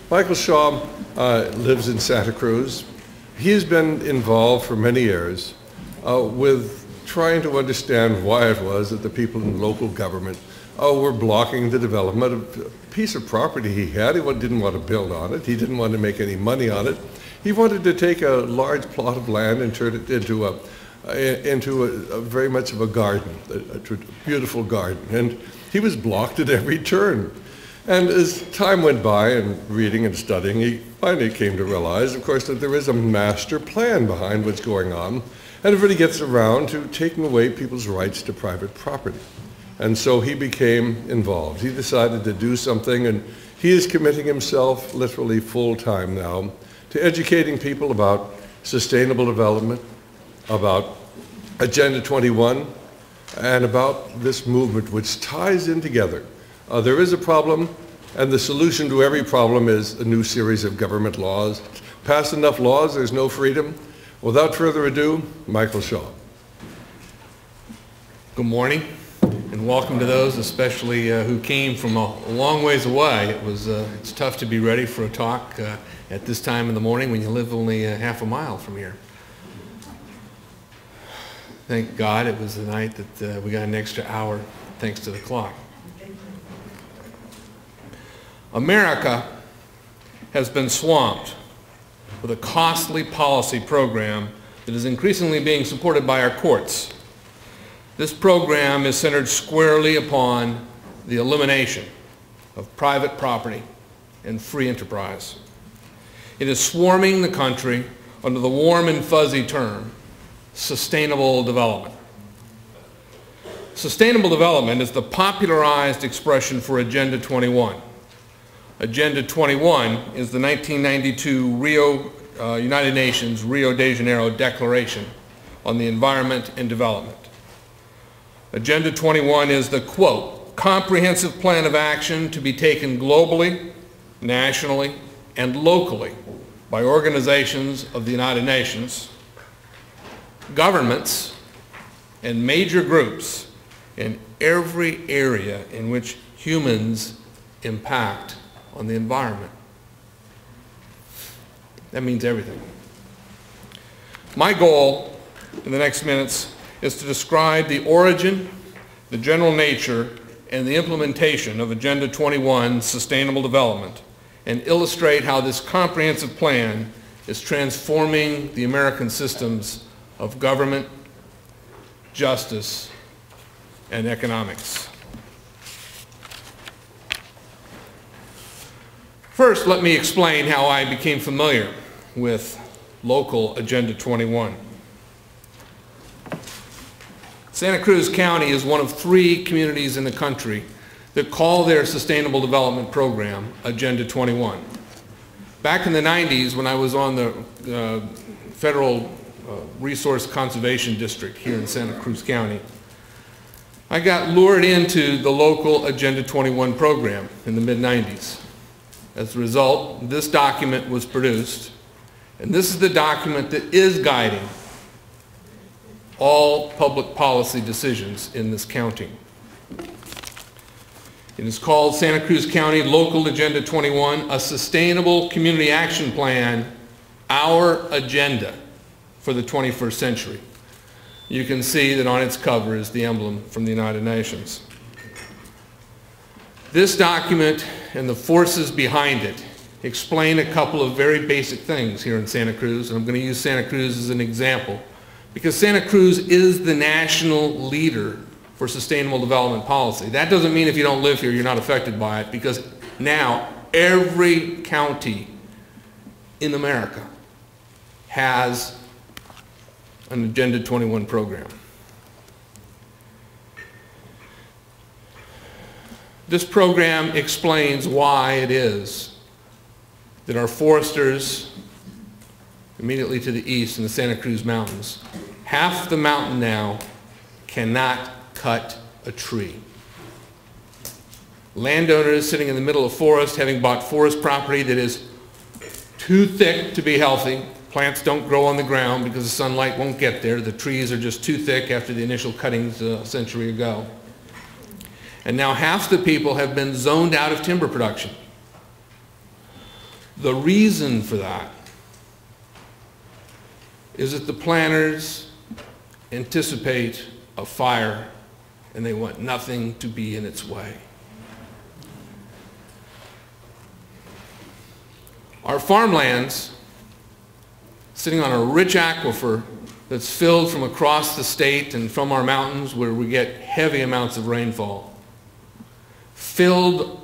Michael Shaw lives in Santa Cruz. He's been involved for many years with trying to understand why it was that the people in local government were blocking the development of a piece of property he had. He didn't want to build on it. He didn't want to make any money on it. He wanted to take a large plot of land and turn it into a very much of a garden, a beautiful garden. And he was blocked at every turn. And as time went by and reading and studying, he finally came to realize, of course, that there is a master plan behind what's going on. And everybody gets around to taking away people's rights to private property. And so he became involved. He decided to do something, and he is committing himself literally full-time now to educating people about sustainable development, about Agenda 21, and about this movement which ties in together. There is a problem, and the solution to every problem is a new series of government laws. Pass enough laws, there's no freedom. Without further ado, Michael Shaw. Good morning, and welcome to those, especially who came from a long ways away. It's tough to be ready for a talk at this time in the morning when you live only half a mile from here. Thank God it was the night that we got an extra hour thanks to the clock. America has been swamped with a costly policy program that is increasingly being supported by our courts. This program is centered squarely upon the elimination of private property and free enterprise. It is swarming the country under the warm and fuzzy term, sustainable development. Sustainable development is the popularized expression for Agenda 21. Agenda 21 is the 1992 United Nations Rio de Janeiro Declaration on the Environment and Development. Agenda 21 is the, quote, comprehensive plan of action to be taken globally, nationally, and locally by organizations of the United Nations, governments, and major groups in every area in which humans impact on the environment. That means everything. My goal in the next minutes is to describe the origin, the general nature, and the implementation of Agenda 21 Sustainable Development, and illustrate how this comprehensive plan is transforming the American systems of government, justice, and economics. First, let me explain how I became familiar with local Agenda 21. Santa Cruz County is one of 3 communities in the country that call their sustainable development program Agenda 21. Back in the 90s, when I was on the Federal Resource Conservation District here in Santa Cruz County, I got lured into the local Agenda 21 program in the mid-90s. As a result, this document was produced, and this is the document that is guiding all public policy decisions in this county. It is called Santa Cruz County Local Agenda 21, a Sustainable Community Action Plan, Our Agenda for the 21st Century. You can see that on its cover is the emblem from the United Nations. This document and the forces behind it explain a couple of very basic things here in Santa Cruz, and I'm going to use Santa Cruz as an example because Santa Cruz is the national leader for sustainable development policy. That doesn't mean if you don't live here you're not affected by it, because now every county in America has an Agenda 21 program. This program explains why it is that our foresters immediately to the east in the Santa Cruz Mountains, half the mountain now cannot cut a tree. Landowners sitting in the middle of forest, having bought forest property that is too thick to be healthy. Plants don't grow on the ground because the sunlight won't get there. The trees are just too thick after the initial cuttings a century ago. And now half the people have been zoned out of timber production. The reason for that is that the planners anticipate a fire and they want nothing to be in its way. Our farmlands, sitting on a rich aquifer that's filled from across the state and from our mountains where we get heavy amounts of rainfall, filled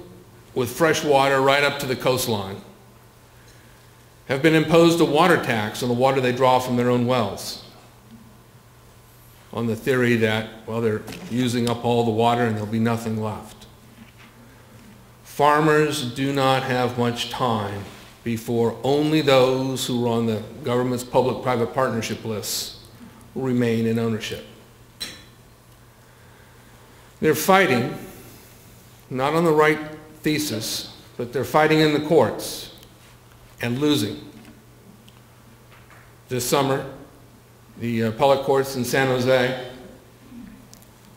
with fresh water right up to the coastline, have been imposed a water tax on the water they draw from their own wells, on the theory that, well, they're using up all the water and there'll be nothing left. Farmers do not have much time before only those who are on the government's public-private partnership lists will remain in ownership. They're fighting, not on the right thesis, but they're fighting in the courts and losing. This summer, the appellate courts in San Jose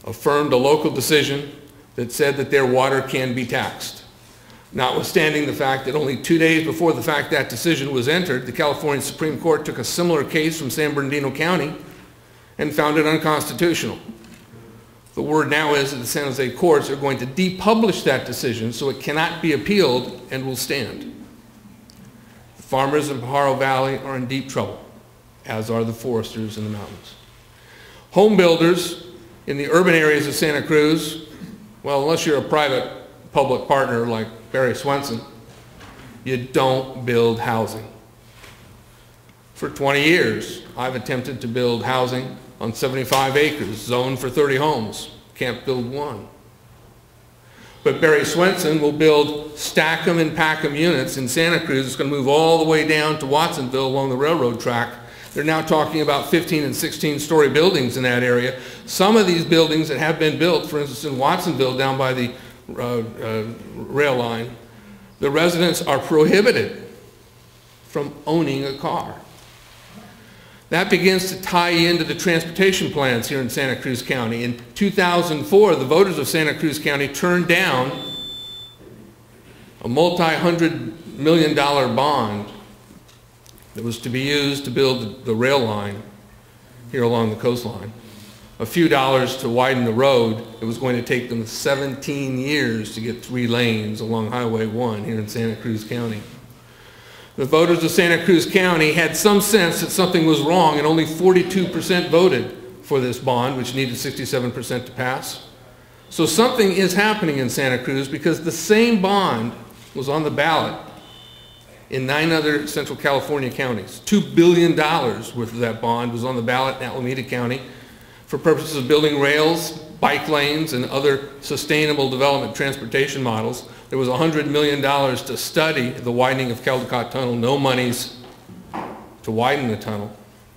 affirmed a local decision that said that their water can be taxed. Notwithstanding the fact that only 2 days before the fact that decision was entered, the California Supreme Court took a similar case from San Bernardino County and found it unconstitutional. The word now is that the San Jose courts are going to depublish that decision so it cannot be appealed and will stand. The farmers in Pajaro Valley are in deep trouble, as are the foresters in the mountains. Home builders in the urban areas of Santa Cruz, well, unless you're a private public partner like Barry Swenson, you don't build housing. For 20 years, I've attempted to build housing on 75 acres, zoned for 30 homes. Can't build one. But Barry Swenson will build stack 'em and pack 'em units in Santa Cruz. It's going to move all the way down to Watsonville along the railroad track. They're now talking about 15 and 16-story buildings in that area. Some of these buildings that have been built, for instance in Watsonville down by the rail line, the residents are prohibited from owning a car. That begins to tie into the transportation plans here in Santa Cruz County. In 2004, the voters of Santa Cruz County turned down a multi-hundred-million-dollar bond that was to be used to build the rail line here along the coastline. A few dollars to widen the road. It was going to take them 17 years to get 3 lanes along Highway 1 here in Santa Cruz County. The voters of Santa Cruz County had some sense that something was wrong, and only 42% voted for this bond, which needed 67% to pass. So something is happening in Santa Cruz, because the same bond was on the ballot in 9 other Central California counties. $2 billion worth of that bond was on the ballot in Alameda County for purposes of building rails, bike lanes, and other sustainable development transportation models. There was $100 million to study the widening of Caldecott Tunnel, no monies to widen the tunnel.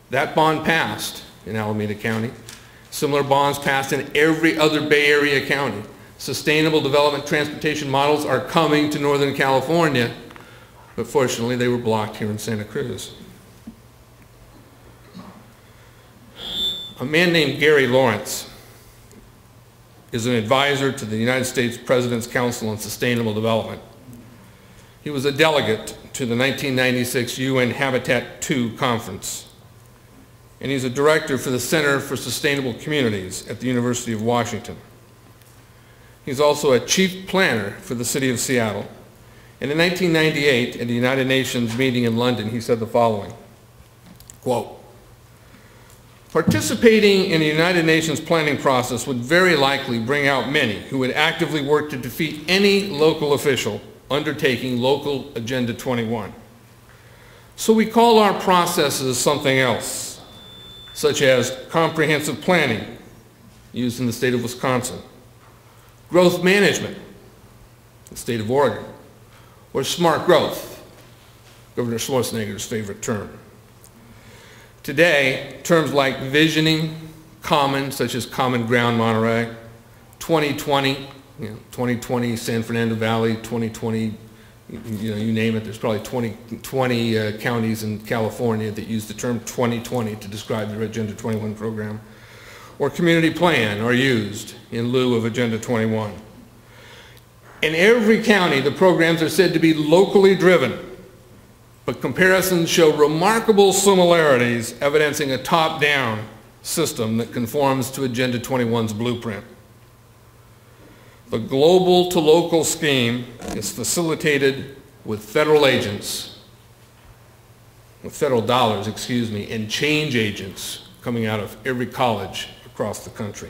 That bond passed in Alameda County. Similar bonds passed in every other Bay Area county. Sustainable development transportation models are coming to Northern California, but fortunately they were blocked here in Santa Cruz. A man named Gary Lawrence is an advisor to the United States President's Council on Sustainable Development. He was a delegate to the 1996 UN Habitat II conference, and he's a director for the Center for Sustainable Communities at the University of Washington. He's also a chief planner for the city of Seattle. And in 1998, at the United Nations meeting in London, he said the following, quote, "Participating in the United Nations planning process would very likely bring out many who would actively work to defeat any local official undertaking local Agenda 21. So we call our processes something else, such as comprehensive planning, used in the state of Wisconsin, growth management, the state of Oregon, or smart growth, Governor Schwarzenegger's favorite term. Today, terms like visioning, common, such as Common Ground Monterey, 2020, 2020 San Fernando Valley, 2020, you name it, there's probably 20 counties in California that use the term 2020 to describe their Agenda 21 program, or community plan are used in lieu of Agenda 21. In every county, the programs are said to be locally driven but comparisons show remarkable similarities evidencing a top-down system that conforms to Agenda 21's blueprint. The global to local scheme is facilitated with federal agents, with federal dollars, excuse me, and change agents coming out of every college across the country.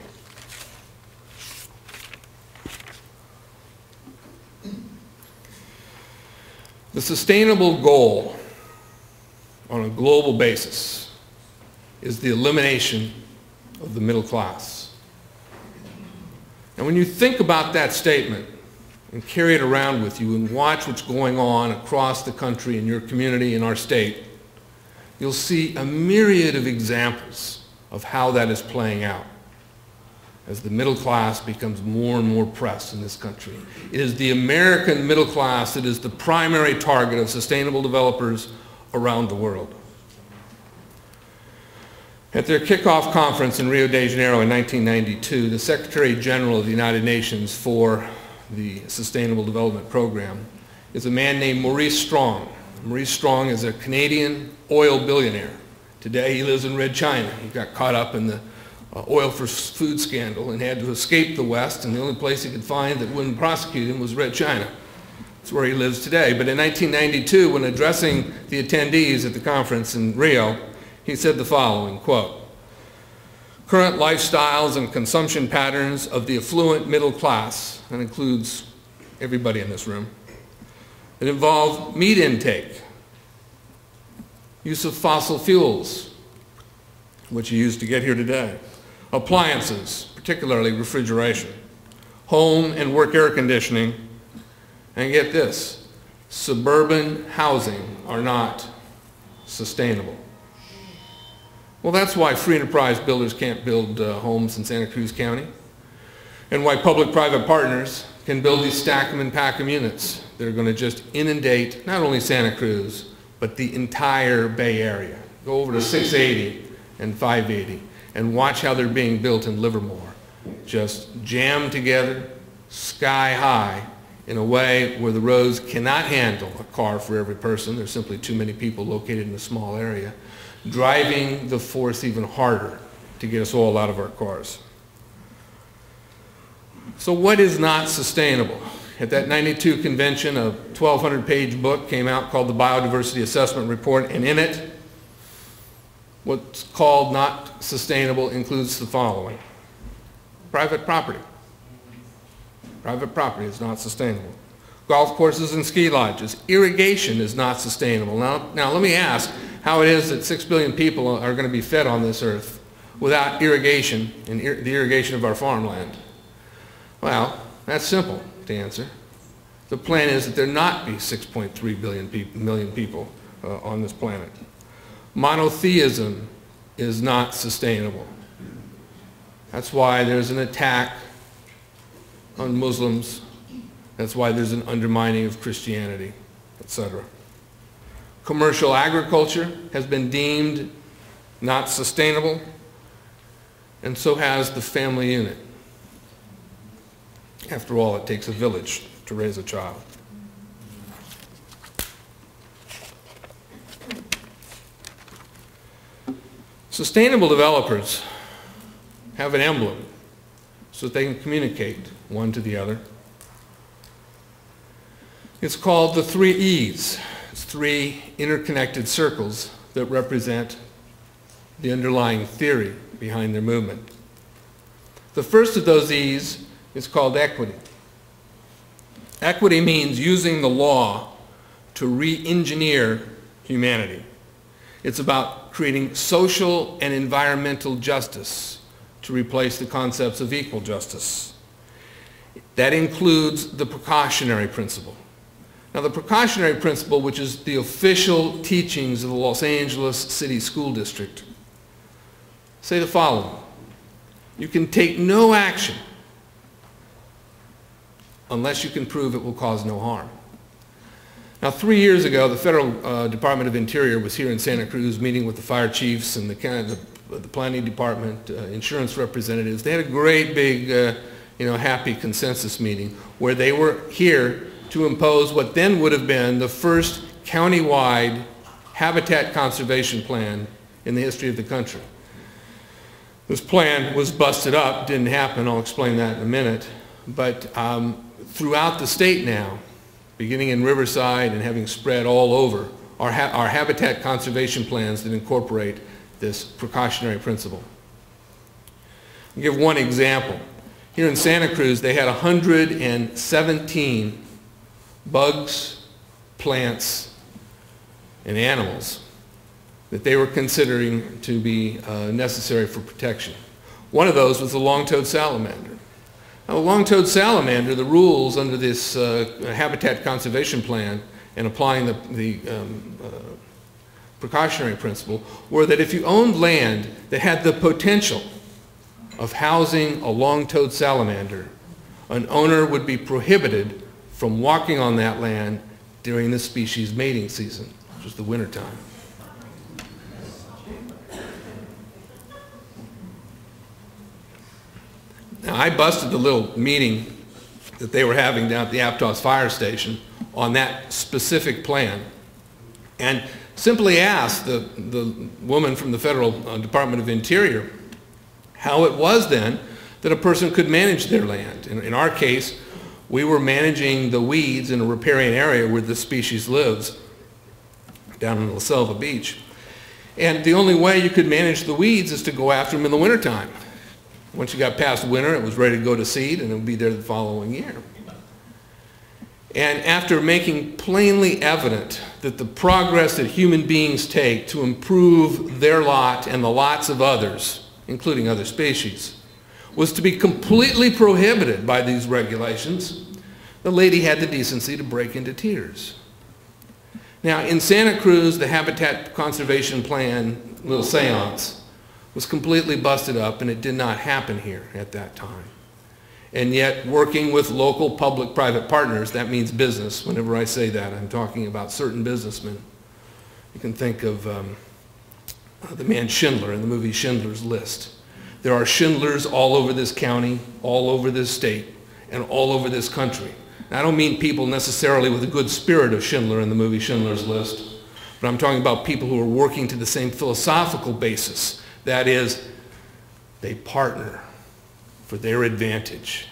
The sustainable goal on a global basis is the elimination of the middle class. And when you think about that statement and carry it around with you and watch what's going on across the country, in your community, in our state, you'll see a myriad of examples of how that is playing out as the middle class becomes more and more pressed in this country. It is the American middle class that is the primary target of sustainable developers around the world. At their kickoff conference in Rio de Janeiro in 1992, the Secretary General of the United Nations for the Sustainable Development Program is a man named Maurice Strong. Maurice Strong is a Canadian oil billionaire. Today he lives in Red China. He got caught up in the oil for food scandal and had to escape the West, and the only place he could find that wouldn't prosecute him was Red China. That's where he lives today. But in 1992, when addressing the attendees at the conference in Rio, he said the following, quote, "Current lifestyles and consumption patterns of the affluent middle class," that includes everybody in this room, "that involve meat intake, use of fossil fuels, which you used to get here today, appliances, particularly refrigeration, home and work air conditioning, and get this, suburban housing are not sustainable." Well, that's why free enterprise builders can't build homes in Santa Cruz County, and why public-private partners can build these stack them and pack them units that are going to just inundate not only Santa Cruz, but the entire Bay Area. Go over to 680 and 580 and watch how they're being built in Livermore. Just jammed together, sky high, in a way where the roads cannot handle a car for every person. There's simply too many people located in a small area, driving the force even harder to get us all out of our cars. So what is not sustainable? At that 92 convention, a 1,200-page book came out called the Biodiversity Assessment Report, and in it, what's called not sustainable includes the following. Private property. Private property is not sustainable. Golf courses and ski lodges. Irrigation is not sustainable. Now let me ask how it is that 6 billion people are going to be fed on this earth without irrigation and the irrigation of our farmland. Well, that's simple to answer. The plan is that there not be 6.3 million people on this planet. Monotheism is not sustainable. That's why there's an attack on Muslims. That's why there's an undermining of Christianity, etc. Commercial agriculture has been deemed not sustainable, and so has the family unit. After all, it takes a village to raise a child. Sustainable developers have an emblem so that they can communicate one to the other. It's called the 3 E's. It's 3 interconnected circles that represent the underlying theory behind their movement. The first of those E's is called equity. Equity means using the law to re-engineer humanity. It's about creating social and environmental justice to replace the concepts of equal justice. That includes the precautionary principle. Now, the precautionary principle, which is the official teachings of the Los Angeles City School District, say the following. You can take no action unless you can prove it will cause no harm. Now, 3 years ago, the Federal Department of Interior was here in Santa Cruz meeting with the fire chiefs and the planning department, insurance representatives. They had a great big, happy consensus meeting where they were here to impose what then would have been the first county-wide habitat conservation plan in the history of the country. This plan was busted up, didn't happen, I'll explain that in a minute, but throughout the state now, beginning in Riverside and having spread all over, are habitat conservation plans that incorporate this precautionary principle. I'll give one example. Here in Santa Cruz, they had 117 bugs, plants, and animals that they were considering to be necessary for protection. One of those was the long-toed salamander. Now, the long-toed salamander, the rules under this habitat conservation plan and applying the precautionary principle were that if you owned land that had the potential of housing a long-toed salamander, an owner would be prohibited from walking on that land during the species mating season, which is the wintertime. Now, I busted the little meeting that they were having down at the Aptos Fire Station on that specific plan and simply asked the woman from the Federal Department of Interior how it was then that a person could manage their land. In our case, we were managing the weeds in a riparian area where the species lives, down in La Selva Beach. And the only way you could manage the weeds is to go after them in the wintertime. Once you got past winter, it was ready to go to seed, and it would be there the following year. And after making plainly evident that the progress that human beings take to improve their lot and the lots of others, including other species, was to be completely prohibited by these regulations, the lady had the decency to break into tears. Now, in Santa Cruz, the Habitat Conservation Plan, little seance, was completely busted up, and it did not happen here at that time. And yet, working with local public-private partners, that means business. Whenever I say that, I'm talking about certain businessmen. You can think of the man Schindler in the movie Schindler's List. There are Schindlers all over this county, all over this state, and all over this country. Now, I don't mean people necessarily with a good spirit of Schindler in the movie Schindler's List, but I'm talking about people who are working to the same philosophical basis. That is, they partner for their advantage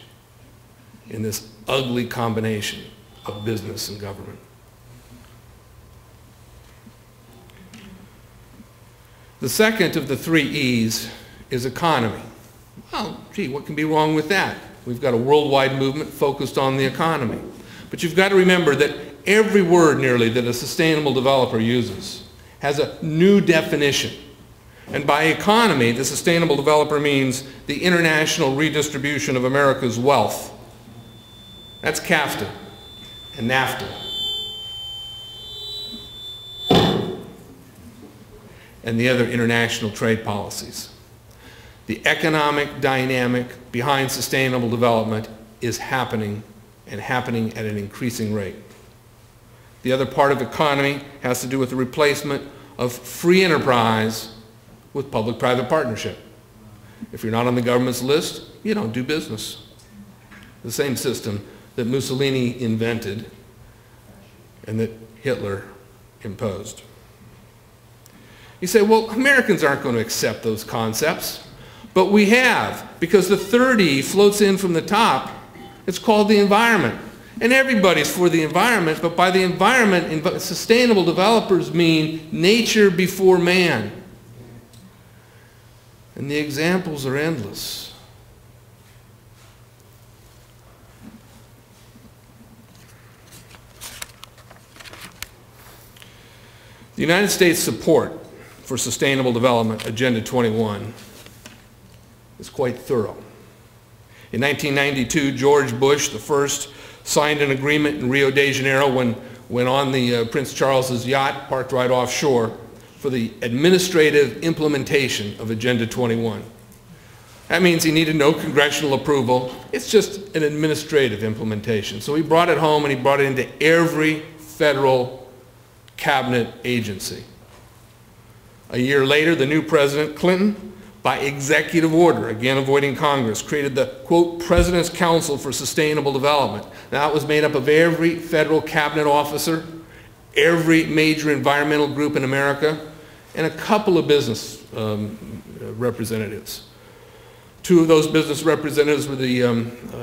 in this ugly combination of business and government. The second of the 3 E's is economy. Well, gee, what can be wrong with that? We've got a worldwide movement focused on the economy. But you've got to remember that every word nearly that a sustainable developer uses has a new definition. And by economy, the sustainable developer means the international redistribution of America's wealth. That's CAFTA and NAFTA. And the other international trade policies. The economic dynamic behind sustainable development is happening, and happening at an increasing rate. The other part of economy has to do with the replacement of free enterprise with public-private partnership. If you're not on the government's list, you don't do business. The same system that Mussolini invented and that Hitler imposed. You say, well, Americans aren't going to accept those concepts. But we have, because the 3rd E floats in from the top. It's called the environment. And everybody's for the environment, but by the environment, sustainable developers mean nature before man. And the examples are endless. The United States support for Sustainable Development, Agenda 21, is quite thorough. In 1992, George Bush, the first, signed an agreement in Rio de Janeiro when on the Prince Charles's yacht parked right offshore for the administrative implementation of Agenda 21. That means he needed no congressional approval. It's just an administrative implementation. So he brought it home and he brought it into every federal cabinet agency. A year later, the new President Clinton, by executive order, again avoiding Congress, created the, quote, President's Council for Sustainable Development. Now, it was made up of every federal cabinet officer, every major environmental group in America, and a couple of business representatives. Two of those business representatives were the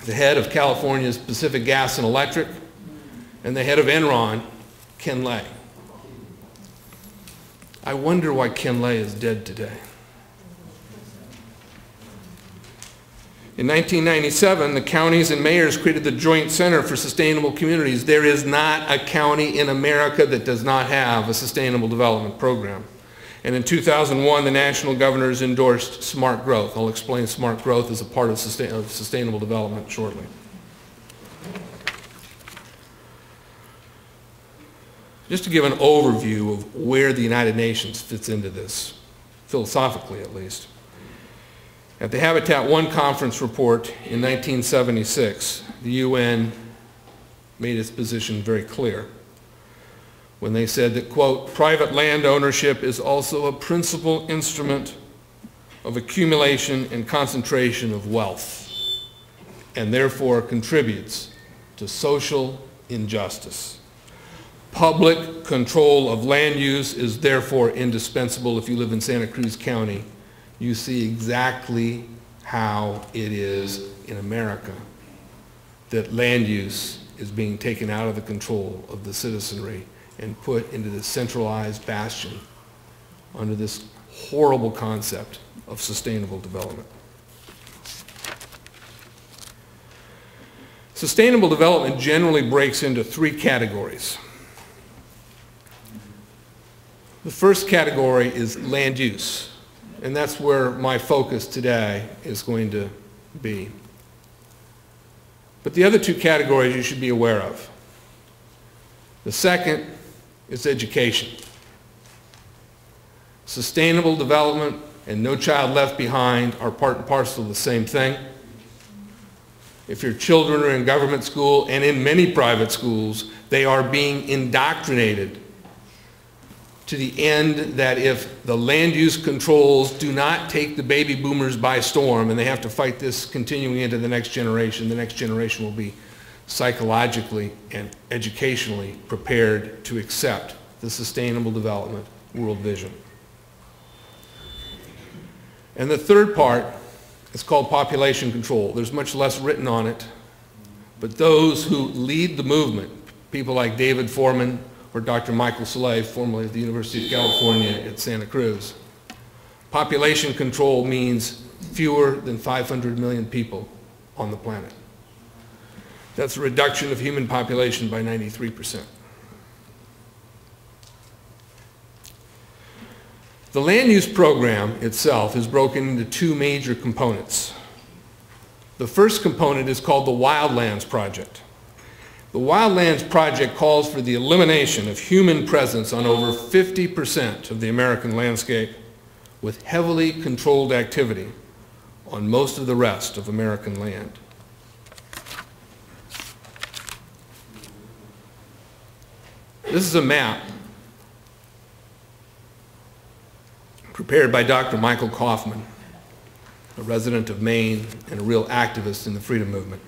head of California's Pacific Gas and Electric, and the head of Enron, Ken Lay. I wonder why Ken Lay is dead today. In 1997, the counties and mayors created the Joint Center for Sustainable Communities. There is not a county in America that does not have a sustainable development program. And in 2001, the national governors endorsed smart growth. I'll explain smart growth as a part of sustainable development shortly. Just to give an overview of where the United Nations fits into this, philosophically at least. At the Habitat 1 conference report in 1976, the UN made its position very clear when they said that, quote, private land ownership is also a principal instrument of accumulation and concentration of wealth, and therefore contributes to social injustice. Public control of land use is therefore indispensable. If you live in Santa Cruz County, you see exactly how it is in America that land use is being taken out of the control of the citizenry and put into this centralized bastion under this horrible concept of sustainable development. Sustainable development generally breaks into three categories. The first category is land use, and that's where my focus today is going to be. But the other two categories you should be aware of. The second is education. Sustainable development and No Child Left Behind are part and parcel of the same thing. If your children are in government school and in many private schools, they are being indoctrinated to the end that if the land use controls do not take the baby boomers by storm, and they have to fight this continuing into the next generation will be psychologically and educationally prepared to accept the sustainable development world vision. And the third part is called population control. There's much less written on it, but those who lead the movement, people like David Foreman or Dr. Michael Saleh, formerly at the University of California at Santa Cruz, population control means fewer than 500 million people on the planet. That's a reduction of human population by 93%. The land use program itself is broken into two major components. The first component is called the Wildlands Project. The Wildlands Project calls for the elimination of human presence on over 50% of the American landscape, with heavily controlled activity on most of the rest of American land. This is a map prepared by Dr. Michael Kaufman, a resident of Maine and a real activist in the freedom movement.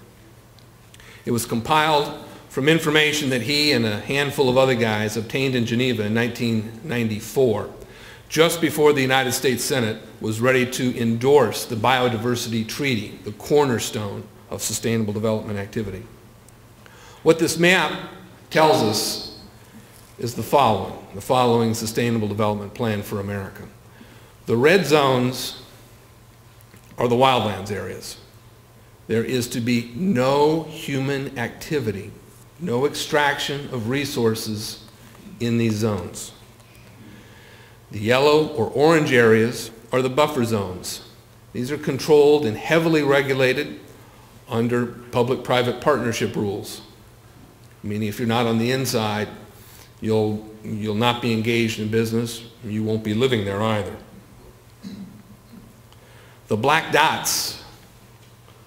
It was compiled from information that he and a handful of other guys obtained in Geneva in 1994, just before the United States Senate was ready to endorse the Biodiversity Treaty, the cornerstone of sustainable development activity. What this map tells us is the following sustainable development plan for America. The red zones are the wildlands areas. There is to be no human activity, no extraction of resources in these zones. The yellow or orange areas are the buffer zones. These are controlled and heavily regulated under public-private partnership rules, meaning if you're not on the inside, you'll not be engaged in business, and you won't be living there either. The black dots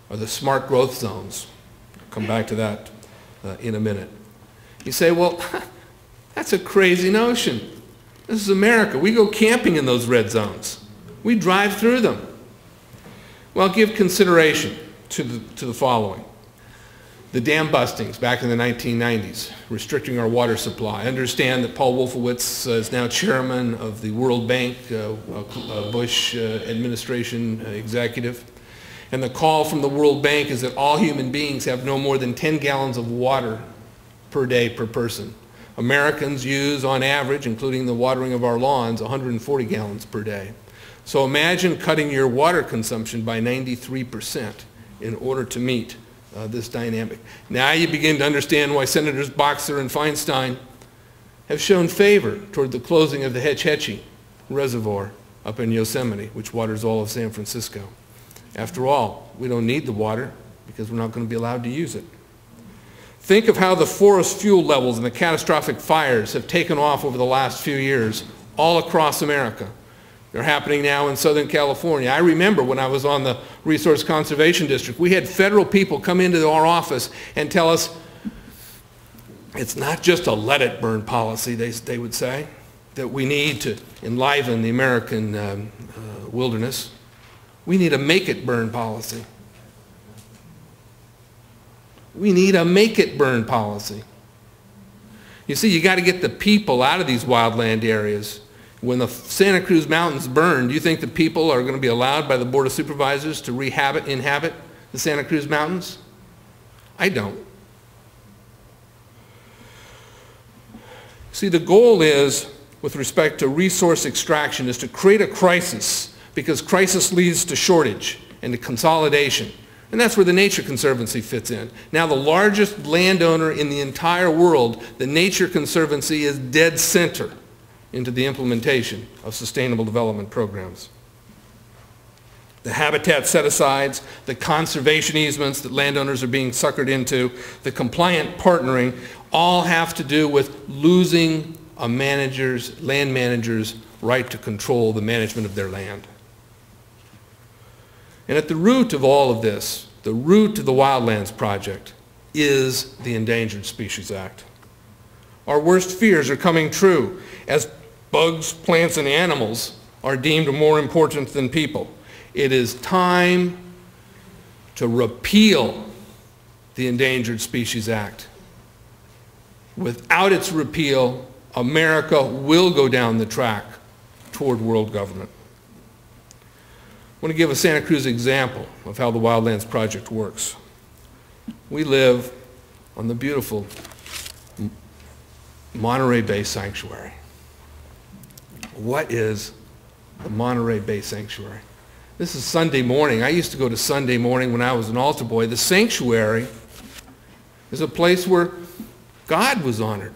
are the smart growth zones. I'll come back to that in a minute. You say, well, that's a crazy notion. This is America. We go camping in those red zones. We drive through them. Well, give consideration to the following. The dam bustings back in the 1990s, restricting our water supply. I understand that Paul Wolfowitz is now chairman of the World Bank, Bush administration executive. And the call from the World Bank is that all human beings have no more than 10 gallons of water per day per person. Americans use, on average, including the watering of our lawns, 140 gallons per day. So imagine cutting your water consumption by 93% in order to meet this dynamic. Now you begin to understand why Senators Boxer and Feinstein have shown favor toward the closing of the Hetch Hetchy Reservoir up in Yosemite, which waters all of San Francisco. After all, we don't need the water because we're not going to be allowed to use it. Think of how the forest fuel levels and the catastrophic fires have taken off over the last few years all across America. They're happening now in Southern California. I remember when I was on the Resource Conservation District, we had federal people come into our office and tell us, it's not just a let it burn policy, they would say, that we need to enliven the American wilderness. We need a make it burn policy. We need a make it burn policy. You see, you got to get the people out of these wildland areas. When the Santa Cruz Mountains burn, do you think the people are going to be allowed by the Board of Supervisors to inhabit the Santa Cruz Mountains? I don't. See, the goal is, with respect to resource extraction, is to create a crisis, because crisis leads to shortage and to consolidation. And that's where the Nature Conservancy fits in. Now, the largest landowner in the entire world, the Nature Conservancy, is dead center into the implementation of sustainable development programs. The habitat set-asides, the conservation easements that landowners are being suckered into, the compliant partnering, all have to do with losing a land manager's right to control the management of their land. And at the root of all of this, the root of the Wildlands Project, is the Endangered Species Act. Our worst fears are coming true as bugs, plants, and animals are deemed more important than people. It is time to repeal the Endangered Species Act. Without its repeal, America will go down the track toward world government. I want to give a Santa Cruz example of how the Wildlands Project works. We live on the beautiful Monterey Bay Sanctuary. What is the Monterey Bay Sanctuary? This is Sunday morning. I used to go to Sunday morning when I was an altar boy. The sanctuary is a place where God was honored.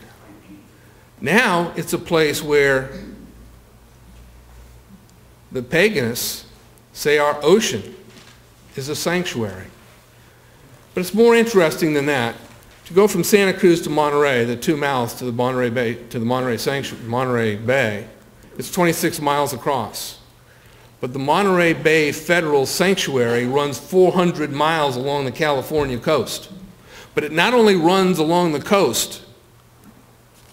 Now it's a place where the paganists say our ocean is a sanctuary. But it's more interesting than that. To go from Santa Cruz to Monterey, the two mouths to the Monterey Bay, to the Monterey Bay, it's 26 miles across. But the Monterey Bay Federal Sanctuary runs 400 miles along the California coast. But it not only runs along the coast,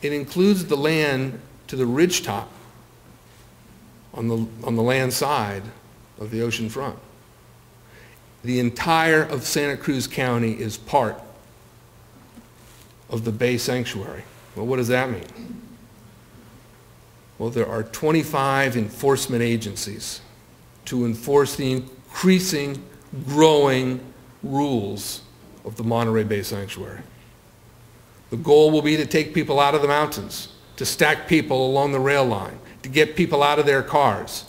it includes the land to the ridgetop on the land side of the ocean front. The entire of Santa Cruz County is part of the Bay Sanctuary. Well, what does that mean? Well, there are 25 enforcement agencies to enforce the increasing, growing rules of the Monterey Bay Sanctuary. The goal will be to take people out of the mountains, to stack people along the rail line, to get people out of their cars,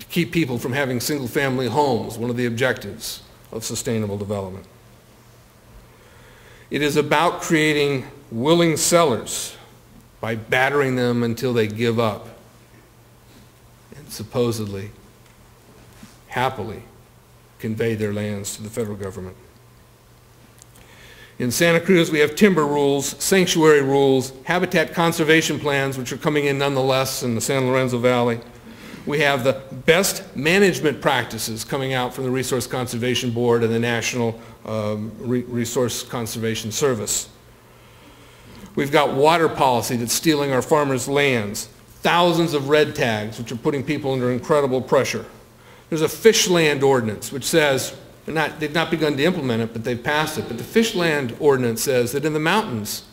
to keep people from having single-family homes, one of the objectives of sustainable development. It is about creating willing sellers by battering them until they give up and supposedly, happily convey their lands to the federal government. In Santa Cruz, we have timber rules, sanctuary rules, habitat conservation plans, which are coming in nonetheless in the San Lorenzo Valley. We have the best management practices coming out from the Resource Conservation Board and the National Resource Conservation Service. We've got water policy that's stealing our farmers' lands, thousands of red tags, which are putting people under incredible pressure. There's a fish land ordinance, which says They've not begun to implement it, but they've passed it. But the Fishland Ordinance says that in the mountains,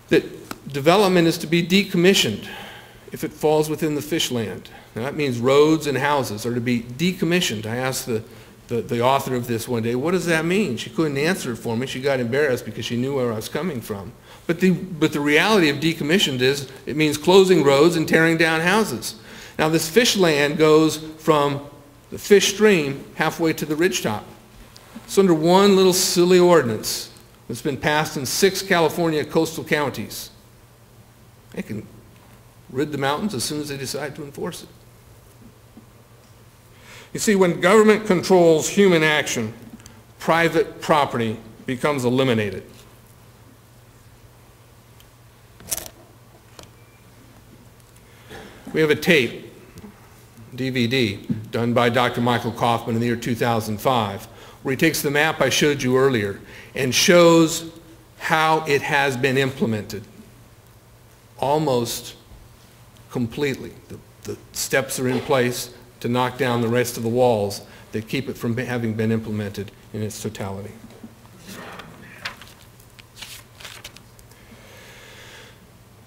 that development is to be decommissioned if it falls within the fishland. Now that means roads and houses are to be decommissioned. I asked the author of this one day, what does that mean? She couldn't answer it for me. She got embarrassed because she knew where I was coming from. But the reality of decommissioned is it means closing roads and tearing down houses. Now this fishland goes from the fish stream halfway to the ridgetop. It's under one little silly ordinance that's been passed in 6 California coastal counties. They can rid the mountains as soon as they decide to enforce it. You see, when government controls human action, private property becomes eliminated. We have a tape, DVD, done by Dr. Michael Kaufman in the year 2005, where he takes the map I showed you earlier and shows how it has been implemented almost completely. The steps are in place to knock down the rest of the walls that keep it from having been implemented in its totality.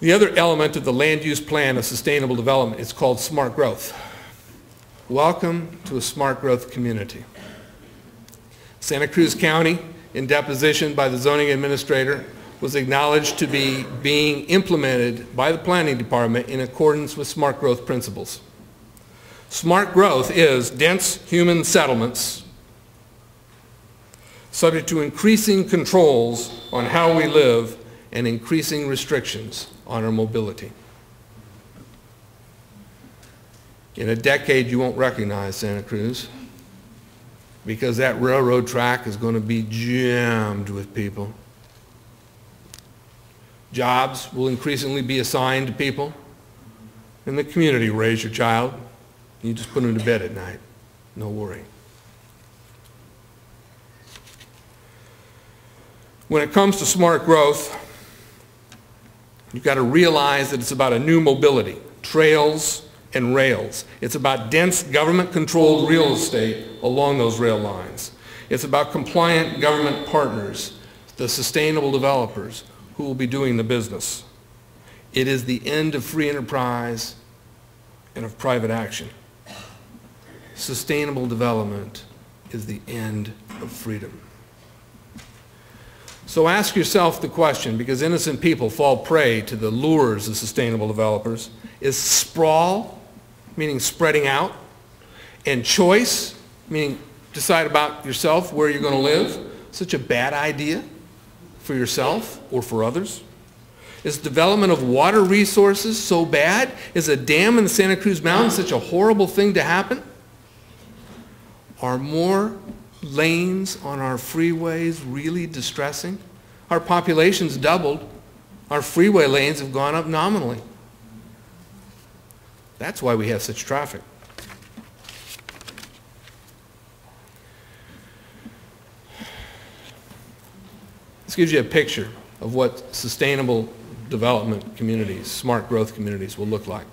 The other element of the land use plan of sustainable development is called smart growth. Welcome to a smart growth community. Santa Cruz County, in deposition by the zoning administrator, was acknowledged to be being implemented by the planning department in accordance with smart growth principles. Smart growth is dense human settlements subject to increasing controls on how we live and increasing restrictions on our mobility. In a decade, you won't recognize Santa Cruz because that railroad track is going to be jammed with people. Jobs will increasingly be assigned to people, and the community will raise your child. You just put them to bed at night. No worry. When it comes to smart growth, you've got to realize that it's about a new mobility, trails and rails. It's about dense government-controlled real estate along those rail lines. It's about compliant government partners, the sustainable developers who will be doing the business. It is the end of free enterprise and of private action. Sustainable development is the end of freedom. So ask yourself the question, because innocent people fall prey to the lures of sustainable developers, is sprawl, meaning spreading out, and choice, meaning decide about yourself, where you're going to live, such a bad idea for yourself or for others? Is development of water resources so bad? Is a dam in the Santa Cruz Mountains such a horrible thing to happen? Are more lanes on our freeways really distressing? Our population's doubled. Our freeway lanes have gone up nominally. That's why we have such traffic. This gives you a picture of what sustainable development communities, smart growth communities will look like.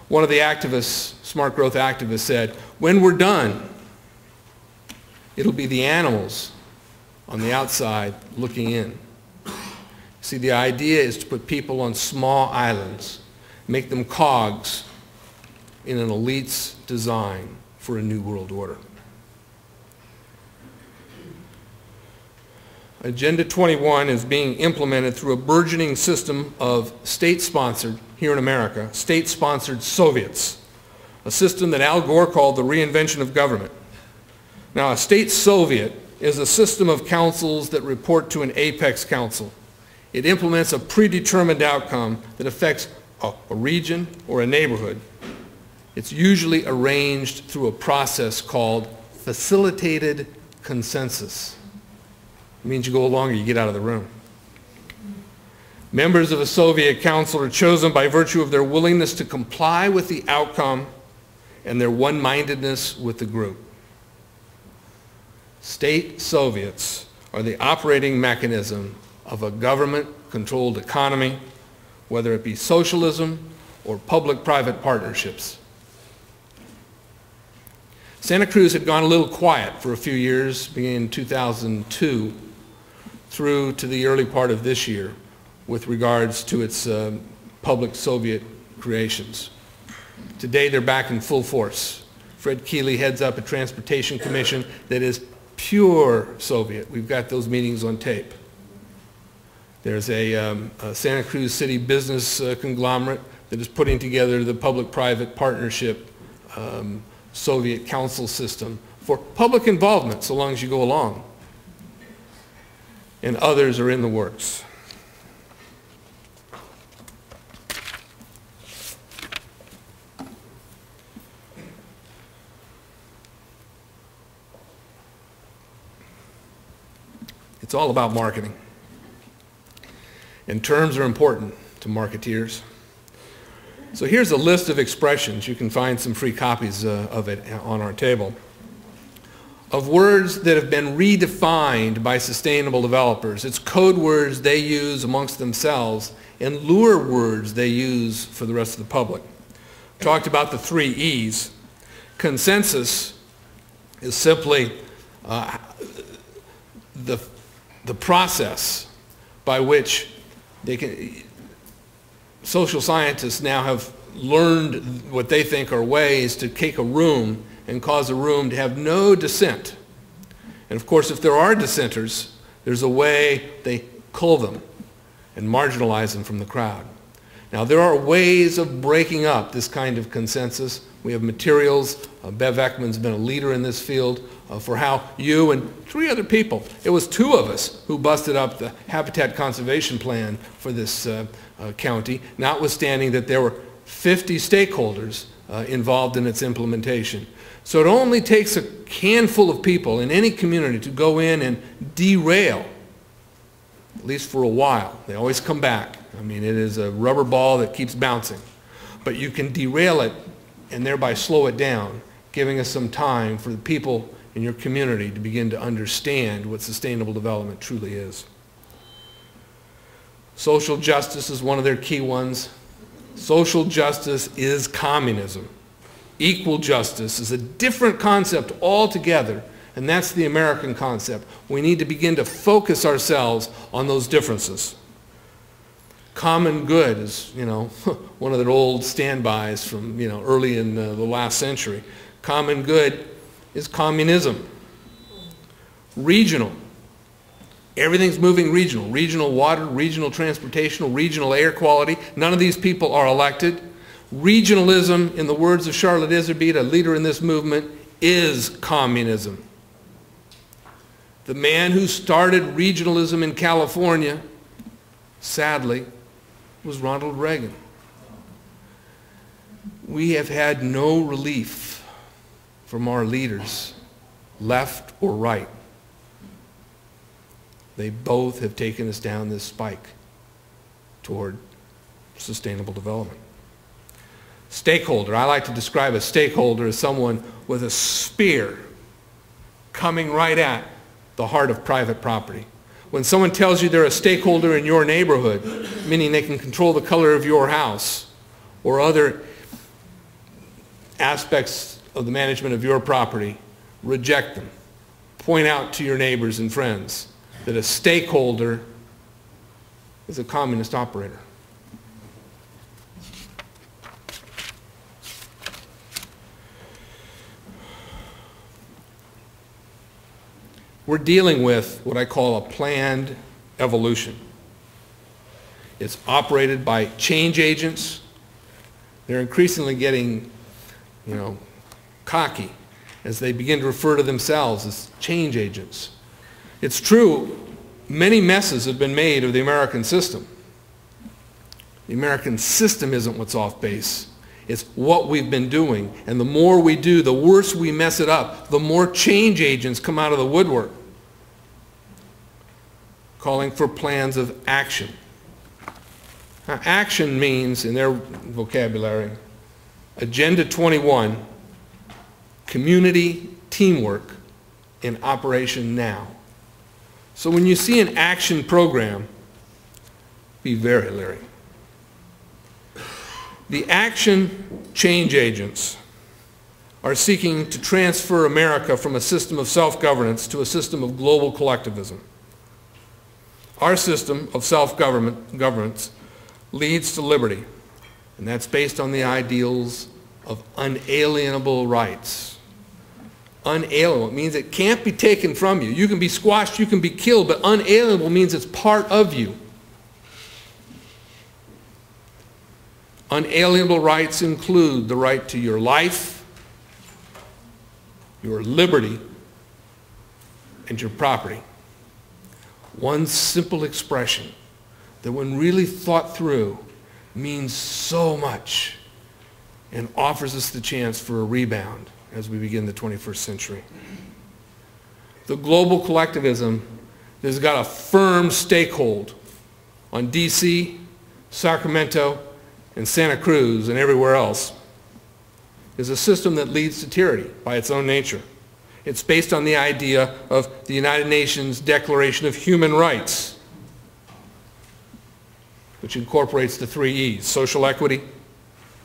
One of the activists, smart growth activists, said, when we're done, it'll be the animals on the outside looking in. See, the idea is to put people on small islands, make them cogs in an elite's design for a new world order. Agenda 21 is being implemented through a burgeoning system of state-sponsored, here in America, state-sponsored Soviets, a system that Al Gore called the reinvention of government. Now, a state Soviet is a system of councils that report to an apex council. It implements a predetermined outcome that affects a region or a neighborhood. It's usually arranged through a process called facilitated consensus. It means you go along or you get out of the room. Members of a Soviet council are chosen by virtue of their willingness to comply with the outcome and their one-mindedness with the group. State Soviets are the operating mechanism of a government-controlled economy, whether it be socialism or public-private partnerships. Santa Cruz had gone a little quiet for a few years, beginning in 2002 through to the early part of this year with regards to its public Soviet creations. Today they're back in full force. Fred Keeley heads up a transportation commission that is pure Soviet. We've got those meetings on tape. There's a Santa Cruz City business conglomerate that is putting together the public-private partnership Soviet council system for public involvement so long as you go along. And others are in the works. It's all about marketing. And terms are important to marketeers. So here's a list of expressions. You can find some free copies of it on our table. Of words that have been redefined by sustainable developers. It's code words they use amongst themselves and lure words they use for the rest of the public. Talked about the 3 E's. Consensus is simply the process by which social scientists now have learned what they think are ways to take a room and cause a room to have no dissent. And of course, if there are dissenters, there's a way they cull them and marginalize them from the crowd. Now, there are ways of breaking up this kind of consensus. We have materials. Bev Ekman's been a leader in this field for how you and 3 other people, it was 2 of us who busted up the Habitat Conservation Plan for this county, notwithstanding that there were 50 stakeholders involved in its implementation. So it only takes a handful of people in any community to go in and derail, at least for a while. They always come back. I mean, it is a rubber ball that keeps bouncing. But you can derail it and thereby slow it down, giving us some time for the people in your community to begin to understand what sustainable development truly is. Social justice is one of their key ones. Social justice is communism. Equal justice is a different concept altogether, and that's the American concept. We need to begin to focus ourselves on those differences. Common good is, one of their old standbys from, early in the last century. Common good is communism. Regional. Everything's moving regional. Regional water, regional transportation, regional air quality. None of these people are elected. Regionalism, in the words of Charlotte Iserbyt, a leader in this movement, is communism. The man who started regionalism in California, sadly, was Ronald Reagan. We have had no relief from our leaders, left or right. They both have taken us down this spike toward sustainable development. Stakeholder. I like to describe a stakeholder as someone with a spear coming right at the heart of private property. When someone tells you they're a stakeholder in your neighborhood, meaning they can control the color of your house or other aspects of the management of your property, reject them. Point out to your neighbors and friends that a stakeholder is a communist operator. We're dealing with what I call a planned evolution. It's operated by change agents. They're increasingly getting, cocky as they begin to refer to themselves as change agents. It's true, many messes have been made of the American system. The American system isn't what's off base. It's what we've been doing. And the more we do, the worse we mess it up, the more change agents come out of the woodwork, calling for plans of action. Now, action means, in their vocabulary, Agenda 21, community teamwork in operation now. So when you see an action program, be very leery. The action change agents are seeking to transfer America from a system of self-governance to a system of global collectivism. Our system of self-governance leads to liberty, and that's based on the ideals of unalienable rights. Unalienable means it can't be taken from you. You can be squashed, you can be killed, but unalienable means it's part of you. Unalienable rights include the right to your life, your liberty, and your property. One simple expression that when really thought through means so much and offers us the chance for a rebound as we begin the 21st century. The global collectivism has got a firm stakehold on DC, Sacramento, and Santa Cruz and everywhere else. Is a system that leads to tyranny by its own nature. It's based on the idea of the United Nations Declaration of Human Rights, which incorporates the 3 E's: social equity,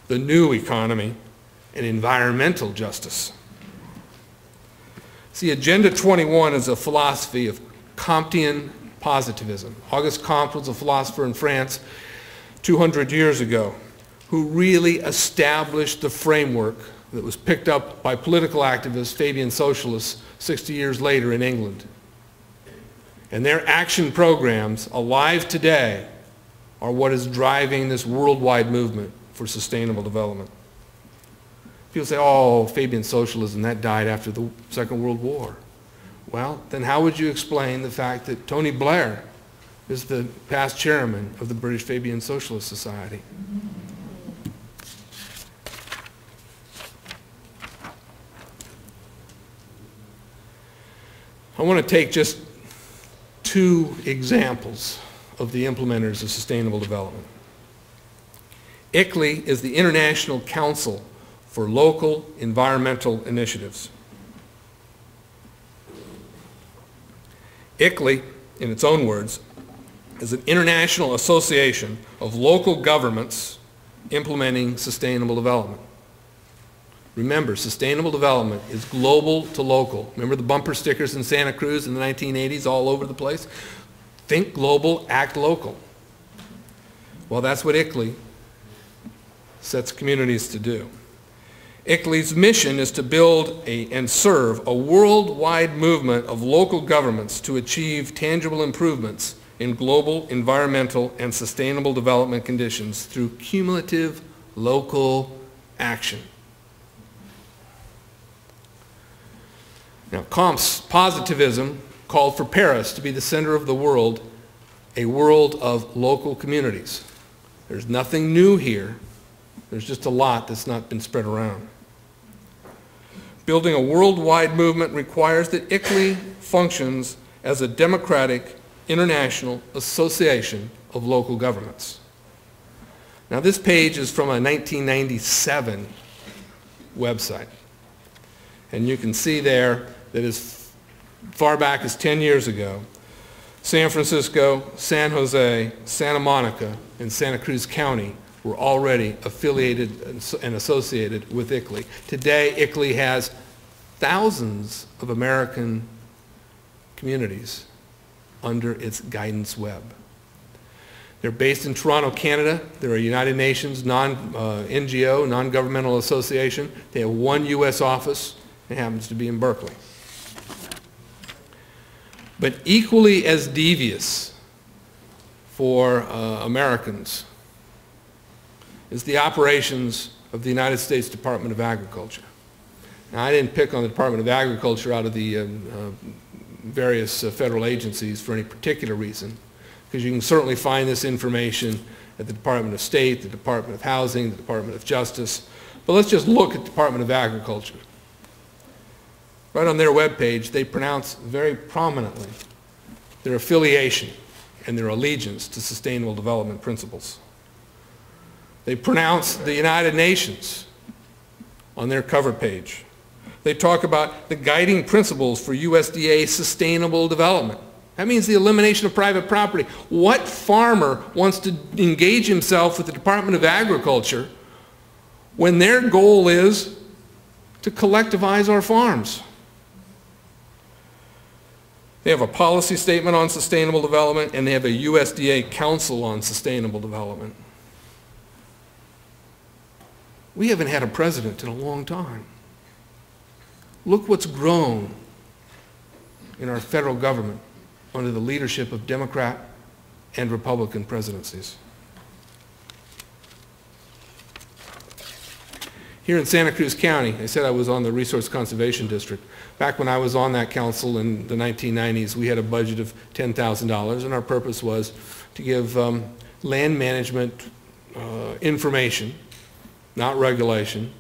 the new economy, and environmental justice. See, Agenda 21 is a philosophy of Comtean positivism. Auguste Comte was a philosopher in France 200 years ago who really established the framework that was picked up by political activists, Fabian socialists, 60 years later in England. And their action programs, alive today, are what is driving this worldwide movement for sustainable development. People say, oh, Fabian socialism, that died after the Second World War. Well, then how would you explain the fact that Tony Blair is the past chairman of the British Fabian Socialist Society? I want to take just 2 examples of the implementers of sustainable development. ICLEI is the International Council for Local Environmental Initiatives. ICLEI, in its own words, is an international association of local governments implementing sustainable development. Remember, sustainable development is global to local. Remember the bumper stickers in Santa Cruz in the 1980s all over the place? Think global, act local. Well, that's what ICLEI sets communities to do. ICLEI's mission is to build and serve a worldwide movement of local governments to achieve tangible improvements in global, environmental, and sustainable development conditions through cumulative local action. Now, Comte's positivism called for Paris to be the center of the world, a world of local communities. There's nothing new here. There's just a lot that's not been spread around. Building a worldwide movement requires that ICLEI functions as a democratic international association of local governments. Now, this page is from a 1997 website. And you can see there that as far back as 10 years ago, San Francisco, San Jose, Santa Monica, and Santa Cruz County were already affiliated and associated with ICLEI. Today, ICLEI has thousands of American communities under its guidance web. They're based in Toronto, Canada. They're a United Nations NGO, non-governmental association. They have 1 U.S. office. It happens to be in Berkeley. But equally as devious for Americans is the operations of the United States Department of Agriculture. Now, I didn't pick on the Department of Agriculture out of the various federal agencies for any particular reason, because you can certainly find this information at the Department of State, the Department of Housing, the Department of Justice. But let's just look at the Department of Agriculture. Right on their webpage, they pronounce very prominently their affiliation and their allegiance to sustainable development principles. They pronounce the United Nations on their cover page. They talk about the guiding principles for USDA sustainable development. That means the elimination of private property. What farmer wants to engage himself with the Department of Agriculture when their goal is to collectivize our farms. They have a policy statement on sustainable development, and they have a USDA Council on Sustainable Development. We haven't had a president in a long time. Look what's grown in our federal government under the leadership of Democrat and Republican presidencies. Here in Santa Cruz County, I said I was on the Resource Conservation District. Back when I was on that council in the 1990s, we had a budget of $10,000, and our purpose was to give land management information, not regulation,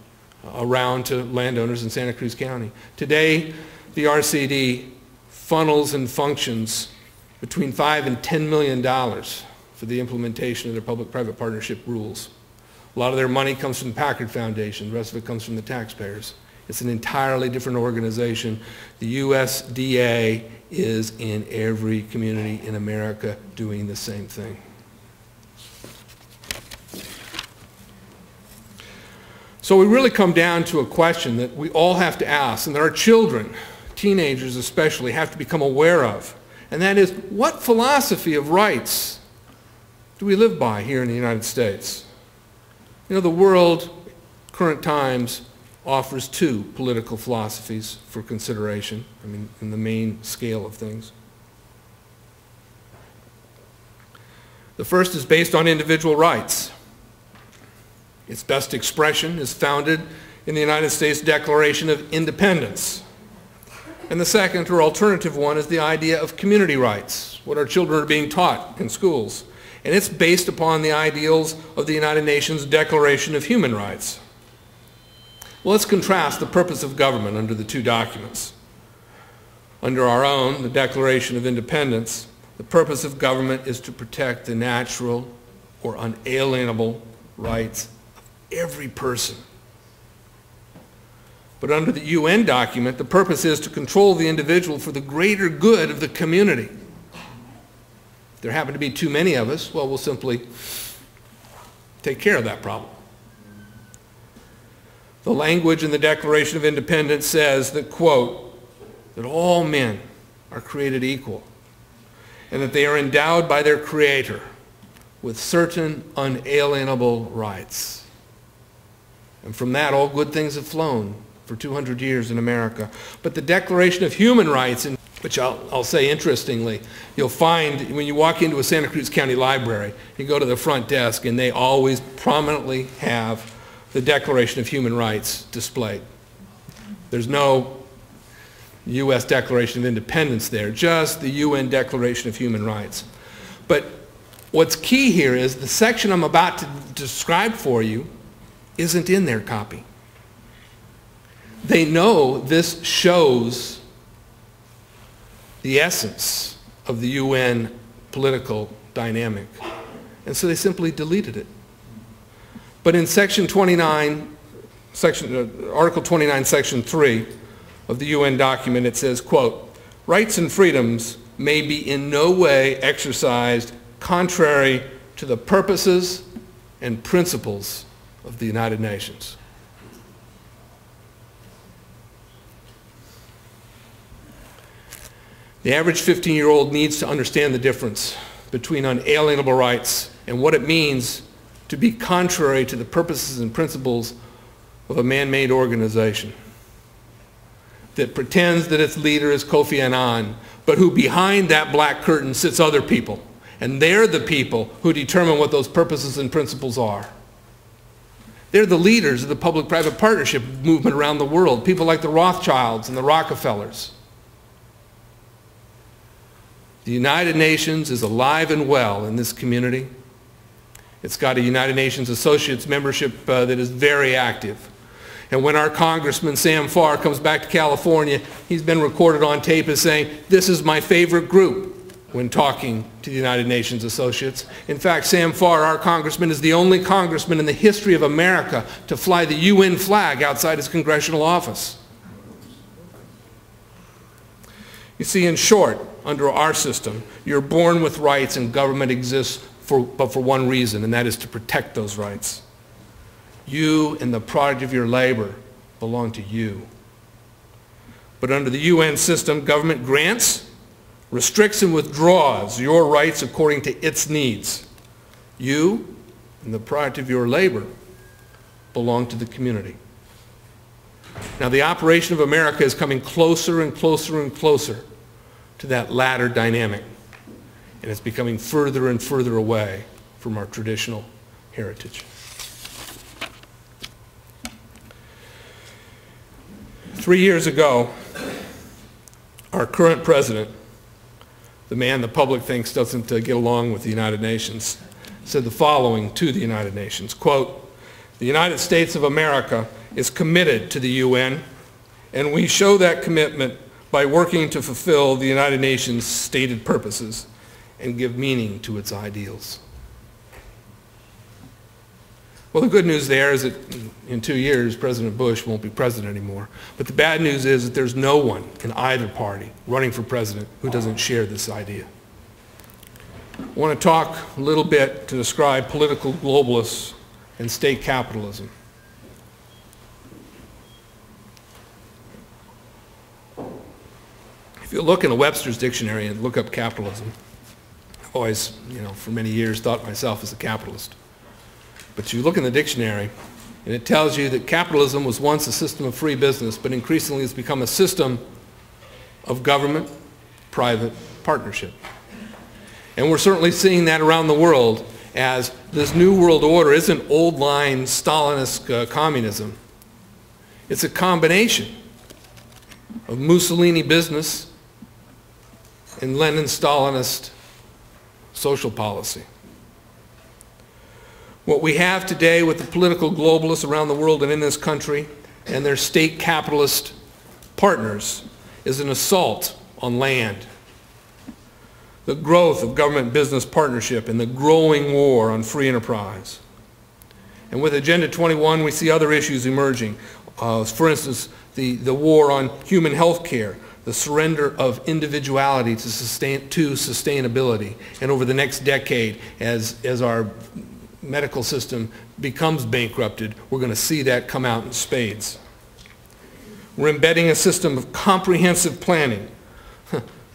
around to landowners in Santa Cruz County. Today, the RCD funnels and functions between $5 and $10 million for the implementation of their public-private partnership rules. A lot of their money comes from the Packard Foundation. The rest of it comes from the taxpayers. It's an entirely different organization. The USDA is in every community in America doing the same thing. So we really come down to a question that we all have to ask, and that our children, teenagers especially, have to become aware of. And that is, what philosophy of rights do we live by here in the United States? You know, the world, current times, offers two political philosophies for consideration, I mean, in the main scale of things. The first is based on individual rights. Its best expression is founded in the United States Declaration of Independence. And the second, or alternative one, is the idea of community rights, what our children are being taught in schools. And it's based upon the ideals of the United Nations Declaration of Human Rights. Well, let's contrast the purpose of government under the two documents. Under our own, the Declaration of Independence, the purpose of government is to protect the natural or unalienable rights of every person. But under the UN document, the purpose is to control the individual for the greater good of the community. If there happen to be too many of us, well, we'll simply take care of that problem. The language in the Declaration of Independence says that, quote, that all men are created equal and that they are endowed by their Creator with certain unalienable rights. And from that, all good things have flown for 200 years in America. But the Declaration of Human Rights, which I'll say interestingly, you'll find when you walk into a Santa Cruz County library, you go to the front desk and they always prominently have the Declaration of Human Rights displayed. There's no U.S. Declaration of Independence there, just the UN Declaration of Human Rights. But what's key here is the section I'm about to describe for you isn't in their copy. They know this shows the essence of the UN political dynamic, and so they simply deleted it. But in Section 29, Article 29, Section 3 of the UN document, it says, quote, rights and freedoms may be in no way exercised contrary to the purposes and principles of the United Nations. The average 15-year-old needs to understand the difference between unalienable rights and what it means to be contrary to the purposes and principles of a man-made organization that pretends that its leader is Kofi Annan, but who behind that black curtain sits other people, and they're the people who determine what those purposes and principles are. They're the leaders of the public-private partnership movement around the world, people like the Rothschilds and the Rockefellers. The United Nations is alive and well in this community. It's got a United Nations Associates membership that is very active. And when our Congressman Sam Farr comes back to California, he's been recorded on tape as saying, this is my favorite group when talking to the United Nations Associates. In fact, Sam Farr, our congressman, is the only congressman in the history of America to fly the UN flag outside his congressional office. You see, in short, under our system, you're born with rights and government exists but for one reason, and that is to protect those rights. You and the product of your labor belong to you. But under the UN system, government grants, restricts, and withdraws your rights according to its needs. You and the product of your labor belong to the community. Now, the operation of America is coming closer and closer and closer to that latter dynamic, and it's becoming further and further away from our traditional heritage. 3 years ago, our current president, the man the public thinks doesn't get along with the United Nations, said the following to the United Nations, quote, "The United States of America is committed to the UN, and we show that commitment by working to fulfill the United Nations' stated purposes and give meaning to its ideals." Well, the good news there is that in 2 years, President Bush won't be president anymore. But the bad news is that there's no one in either party running for president who doesn't share this idea. I want to talk a little bit to describe political globalists and state capitalism. If you look in the Webster's Dictionary and look up capitalism, I've always, for many years thought myself as a capitalist. But you look in the dictionary, and it tells you that capitalism was once a system of free business, but increasingly it's become a system of government-private partnership. And we're certainly seeing that around the world, as this new world order isn't old-line Stalinist communism. It's a combination of Mussolini business and Lenin-Stalinist social policy. What we have today with the political globalists around the world and in this country and their state capitalist partners is an assault on land, the growth of government-business partnership, and the growing war on free enterprise. And with Agenda 21, we see other issues emerging. For instance, the war on human health care, the surrender of individuality to sustainability. And over the next decade, as our medical system becomes bankrupted, we're going to see that come out in spades. We're embedding a system of comprehensive planning,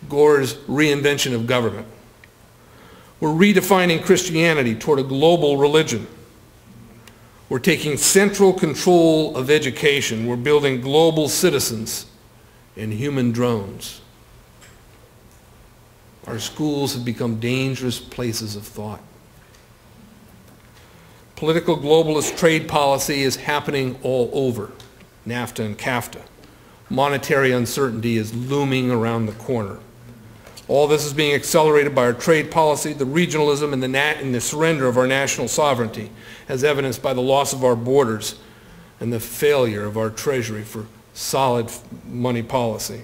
Gore's reinvention of government. We're redefining Christianity toward a global religion. We're taking central control of education. We're building global citizens and human drones. Our schools have become dangerous places of thought. Political globalist trade policy is happening all over, NAFTA and CAFTA. Monetary uncertainty is looming around the corner. All this is being accelerated by our trade policy, the regionalism, and the surrender of our national sovereignty, as evidenced by the loss of our borders and the failure of our treasury for solid money policy.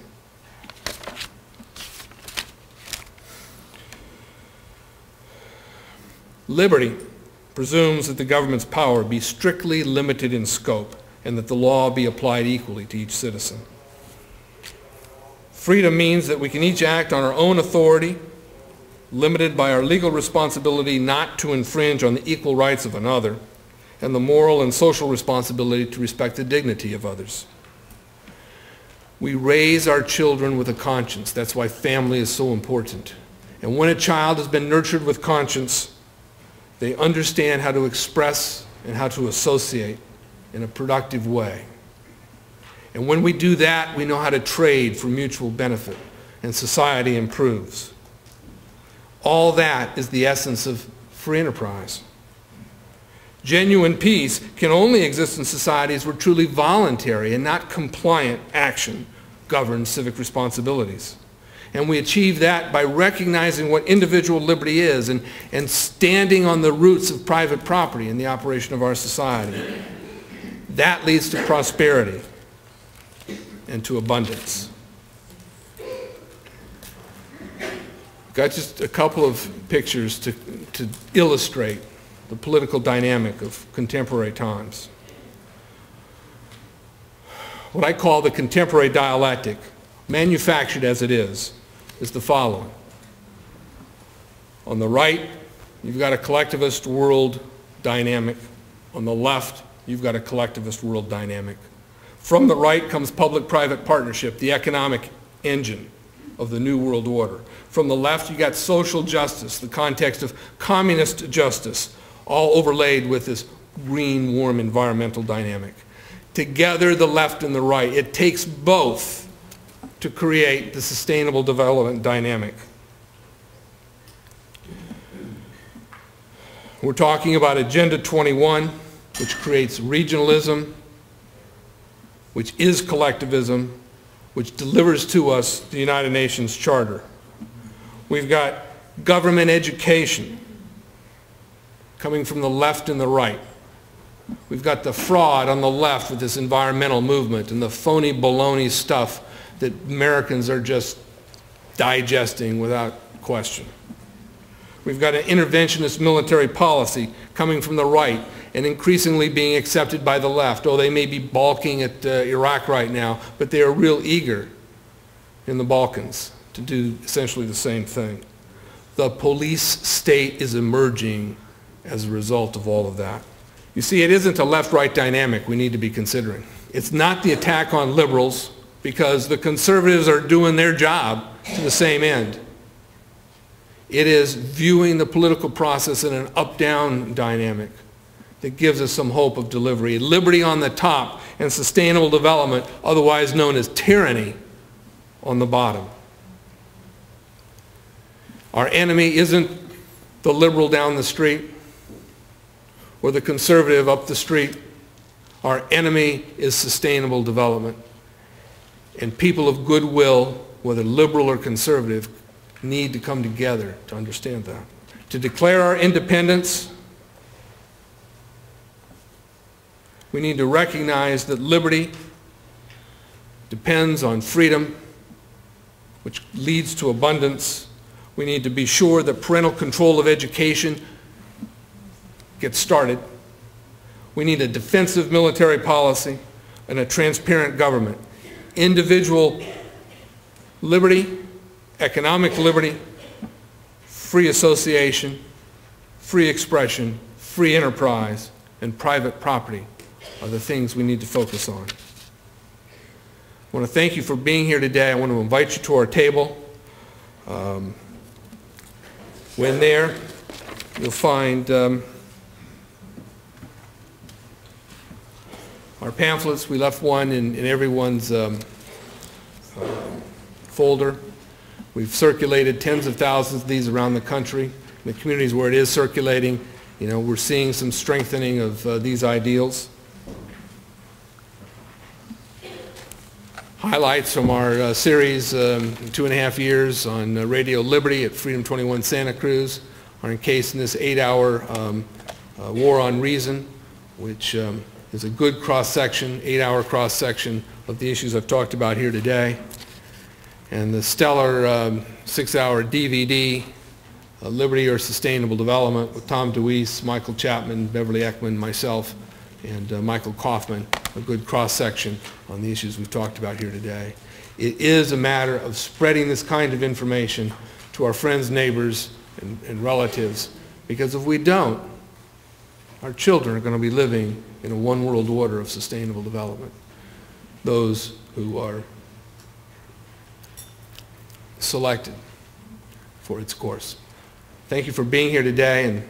Liberty presumes that the government's power be strictly limited in scope and that the law be applied equally to each citizen. Freedom means that we can each act on our own authority, limited by our legal responsibility not to infringe on the equal rights of another, and the moral and social responsibility to respect the dignity of others. We raise our children with a conscience. That's why family is so important. And when a child has been nurtured with conscience, they understand how to express and how to associate in a productive way. And when we do that, we know how to trade for mutual benefit, and society improves. All that is the essence of free enterprise. Genuine peace can only exist in societies where truly voluntary and not compliant action governs civic responsibilities. And we achieve that by recognizing what individual liberty is and standing on the roots of private property in the operation of our society. That leads to prosperity and to abundance. Got just a couple of pictures to illustrate the political dynamic of contemporary times. What I call the contemporary dialectic, manufactured as it is the following. On the right, you've got a collectivist world dynamic. On the left, you've got a collectivist world dynamic. From the right comes public-private partnership, the economic engine of the New World Order. From the left, you got social justice, the context of communist justice, all overlaid with this green, warm environmental dynamic. Together, the left and the right, it takes both to create the sustainable development dynamic. We're talking about Agenda 21, which creates regionalism, which is collectivism, which delivers to us the United Nations Charter. We've got government education coming from the left and the right. We've got the fraud on the left with this environmental movement and the phony baloney stuff that Americans are just digesting without question. We've got an interventionist military policy coming from the right and increasingly being accepted by the left. Oh, they may be balking at Iraq right now, but they are real eager in the Balkans to do essentially the same thing. The police state is emerging as a result of all of that. You see, it isn't a left-right dynamic we need to be considering. It's not the attack on liberals, because the conservatives are doing their job to the same end. It is viewing the political process in an up-down dynamic that gives us some hope of delivery. Liberty on the top and sustainable development, otherwise known as tyranny, on the bottom. Our enemy isn't the liberal down the street or the conservative up the street. Our enemy is sustainable development. And people of goodwill, whether liberal or conservative, need to come together to understand that. To declare our independence, we need to recognize that liberty depends on freedom, which leads to abundance. We need to be sure that parental control of education gets started. We need a defensive military policy and a transparent government. Individual liberty, economic liberty, free association, free expression, free enterprise, and private property are the things we need to focus on. I want to thank you for being here today. I want to invite you to our table. When there, you'll find our pamphlets. We left one in everyone's folder. We've circulated tens of thousands of these around the country. In the communities where it is circulating, you know, we're seeing some strengthening of these ideals. Highlights from our series, 2.5 years on Radio Liberty at Freedom 21 Santa Cruz are encased in this 8-hour War on Reason, which is a good cross-section, 8-hour cross-section of the issues I've talked about here today. And the stellar 6-hour DVD, Liberty or Sustainable Development, with Tom DeWeese, Michael Chapman, Beverly Eckman, myself, and Michael Kaufman, a good cross-section on the issues we've talked about here today. It is a matter of spreading this kind of information to our friends, neighbors, and relatives, because if we don't, our children are going to be living in a one world order of sustainable development. Those who are selected for its course. Thank you for being here today. And